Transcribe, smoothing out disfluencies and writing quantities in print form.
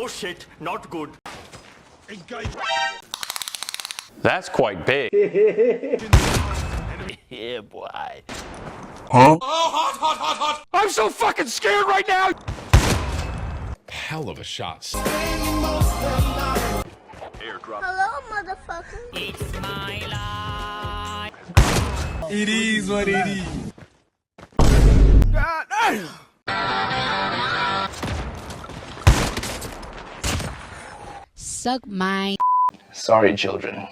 Oh shit, not good. That's quite big. Yeah, boy. Huh? Oh, hot. I'm so fucking scared right now. Hell of a shot. Hello, motherfucker. It's my life. It is what it is. Suck my. Sorry, children.